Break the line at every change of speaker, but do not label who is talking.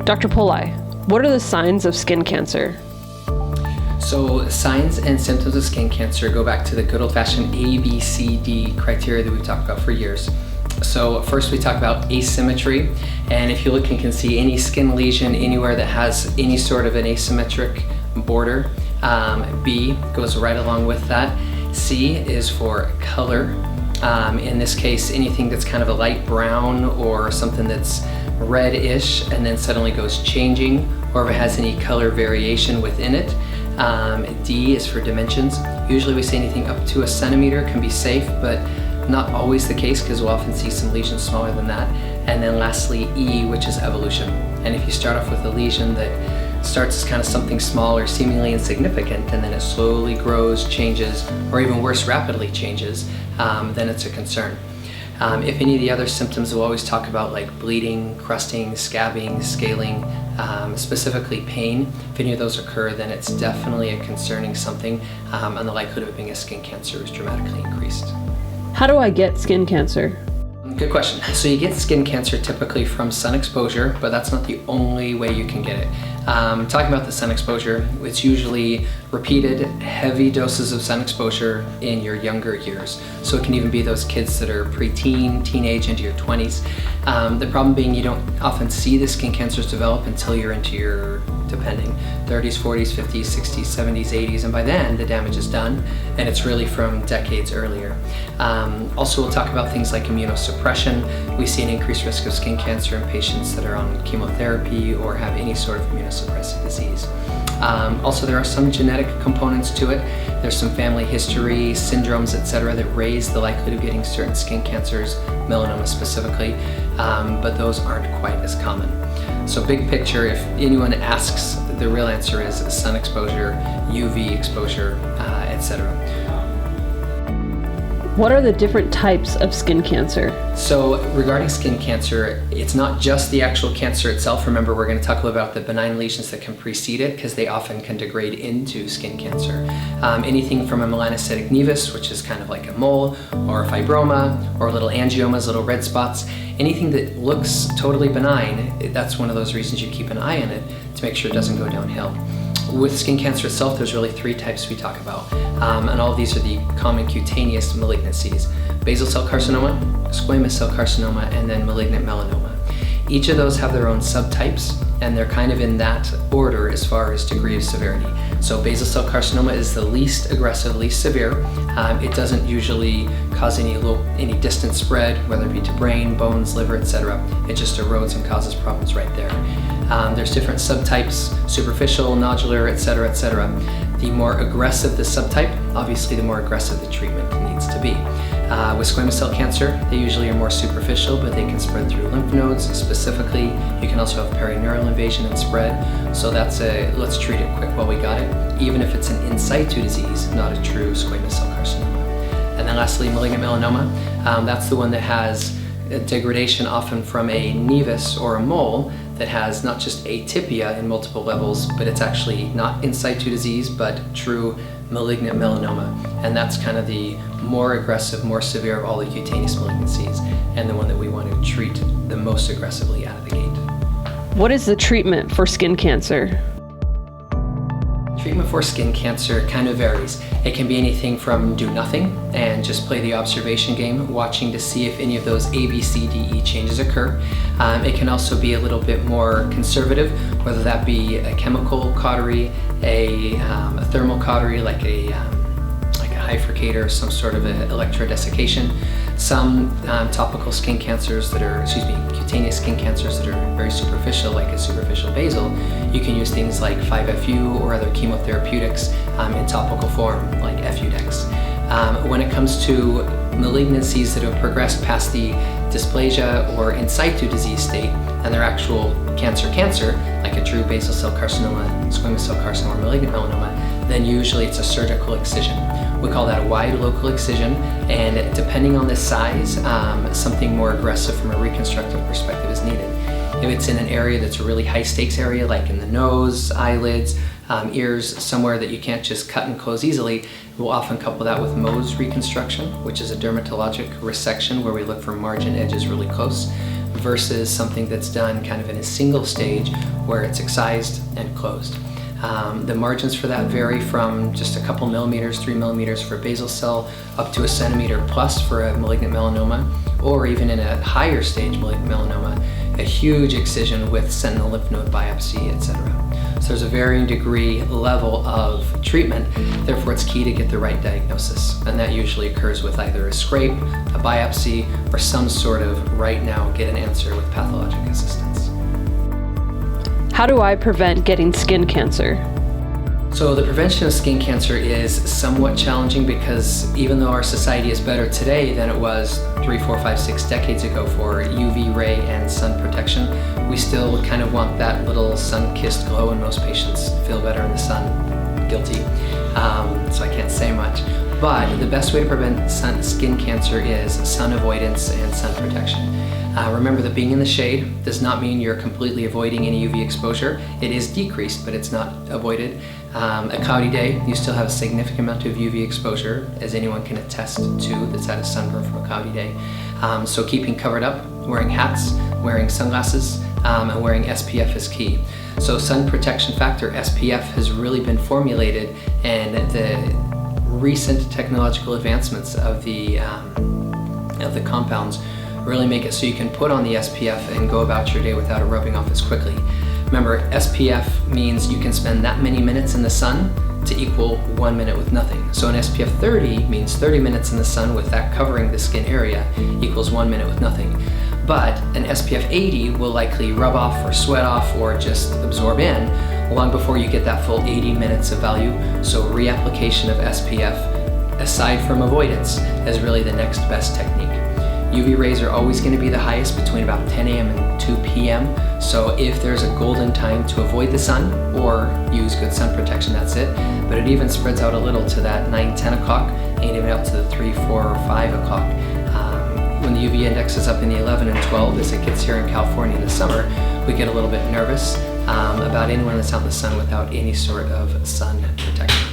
Dr. Pollei, what are the signs of skin cancer?
So signs and symptoms of skin cancer go back to the good old-fashioned ABCD criteria that we've talked about for years. So first we talk about asymmetry, and if you look, you can see any skin lesion anywhere that has any sort of an asymmetric border. B goes right along with that. C is for color. In this case, anything that's kind of a light brown or something that's reddish and then suddenly goes changing, or if it has any color variation within it. D is for dimensions. Usually we say anything up to 1 centimeter can be safe, but not always the case because we'll often see some lesions smaller than that. And then lastly, E, which is evolution. And if you start off with a lesion that starts as kind of something small or seemingly insignificant, and then it slowly grows, changes, or even worse, rapidly changes, then it's a concern. If any of the other symptoms, we'll always talk about like bleeding, crusting, scabbing, scaling, specifically pain. If any of those occur, then it's definitely a concerning something, and the likelihood of it being a skin cancer is dramatically increased.
How do I get skin cancer?
Good question. So you get skin cancer typically from sun exposure, but that's not the only way you can get it. Talking about the sun exposure, it's usually repeated heavy doses of sun exposure in your younger years. So it can even be those kids that are preteen, teenage, into your 20s. The problem being you don't often see the skin cancers develop until you're into your, depending, 30s, 40s, 50s, 60s, 70s, 80s, and by then the damage is done, and it's really from decades earlier. Also, we'll talk about things like immunosuppression. We see an increased risk of skin cancer in patients that are on chemotherapy or have any sort of immunosuppressive disease. Also, there are some genetic components to it. There's some family history, syndromes, etc., that raise the likelihood of getting certain skin cancers, melanoma specifically, but those aren't quite as common. So big picture, if anyone asks, the real answer is sun exposure, UV exposure, etc.
What are the different types of skin cancer?
So regarding skin cancer, it's not just the actual cancer itself. Remember, we're going to talk a little about the benign lesions that can precede it, because they often can degrade into skin cancer. Anything from a melanocytic nevus, which is kind of like a mole, or a fibroma, or little angiomas, little red spots, anything that looks totally benign, that's one of those reasons you keep an eye on it to make sure it doesn't go downhill. With skin cancer itself, there's really 3 types we talk about, and all of these are the common cutaneous malignancies: basal cell carcinoma, squamous cell carcinoma, and then malignant melanoma. Each of those have their own subtypes, and they're kind of in that order as far as degree of severity. So basal cell carcinoma is the least aggressive, least severe. It doesn't usually cause any distant spread, whether it be to brain, bones, liver, etc. It just erodes and causes problems right there. There's different subtypes: superficial, nodular, etc., etc. The more aggressive the subtype, obviously the more aggressive the treatment needs to be. With squamous cell cancer, they usually are more superficial, but they can spread through lymph nodes. Specifically, you can also have perineural invasion and spread. So that's let's treat it quick while we got it, even if it's an in situ disease, not a true squamous cell carcinoma. And then lastly, malignant melanoma. That's the one that has a degradation often from a nevus or a mole that has not just atypia in multiple levels, but it's actually not in situ disease, but true malignant melanoma. And that's kind of the more aggressive, more severe of all the cutaneous malignancies, and the one that we want to treat the most aggressively out of the gate.
What is the treatment for skin cancer?
Treatment for skin cancer kind of varies. It can be anything from do nothing and just play the observation game, watching to see if any of those A, B, C, D, E changes occur. It can also be a little bit more conservative, whether that be a chemical cautery, a thermal cautery like a bifurcator, some sort of electrodesiccation. Some topical skin cancers that are, cutaneous skin cancers that are very superficial, like a superficial basal, you can use things like 5-FU or other chemotherapeutics in topical form, like FUDEX. When it comes to malignancies that have progressed past the dysplasia or in situ disease state, and they're actual cancer, like a true basal cell carcinoma, squamous cell carcinoma, or malignant melanoma, then usually it's a surgical excision. We call that a wide local excision, and depending on the size, something more aggressive from a reconstructive perspective is needed. If it's in an area that's a really high stakes area, like in the nose, eyelids, ears, somewhere that you can't just cut and close easily, we'll often couple that with Mohs reconstruction, which is a dermatologic resection where we look for margin edges really close. versus something that's done kind of in a single stage where it's excised and closed. The margins for that vary from just a couple millimeters, 3 millimeters for basal cell, up to a centimeter plus for a malignant melanoma, or even in a higher stage malignant melanoma, a huge excision with sentinel lymph node biopsy, etc. So there's a varying degree level of treatment, therefore it's key to get the right diagnosis. And that usually occurs with either a scrape, a biopsy, or some sort of right now get an answer with pathologic assistance.
How do I prevent getting skin cancer?
So the prevention of skin cancer is somewhat challenging because even though our society is better today than it was 3, 4, 5, 6 decades ago for UV ray and sun protection, we still kind of want that little sun-kissed glow, and most patients feel better in the sun. Guilty. So I can't say much. But the best way to prevent skin cancer is sun avoidance and sun protection. Remember that being in the shade does not mean you're completely avoiding any UV exposure. It is decreased, but it's not avoided. A cloudy day, you still have a significant amount of UV exposure, as anyone can attest to that's had a sunburn from a cloudy day. So keeping covered up, wearing hats, wearing sunglasses, and wearing SPF is key. So sun protection factor, SPF, has really been formulated, and the recent technological advancements of the compounds really make it so you can put on the SPF and go about your day without it rubbing off as quickly. Remember, SPF means you can spend that many minutes in the sun to equal 1 minute with nothing. So an SPF 30 means 30 minutes in the sun with that covering the skin area equals 1 minute with nothing. But an SPF 80 will likely rub off or sweat off or just absorb in long before you get that full 80 minutes of value. So reapplication of SPF, aside from avoidance, is really the next best technique. UV rays are always going to be the highest between about 10 a.m. and 2 p.m. So if there's a golden time to avoid the sun or use good sun protection, that's it. But it even spreads out a little to that 9, 10 o'clock and even out to the 3, 4, or 5 o'clock. When the UV index is up in the 11 and 12, as it gets here in California in the summer, we get a little bit nervous about anyone that's out in the sun without any sort of sun protection.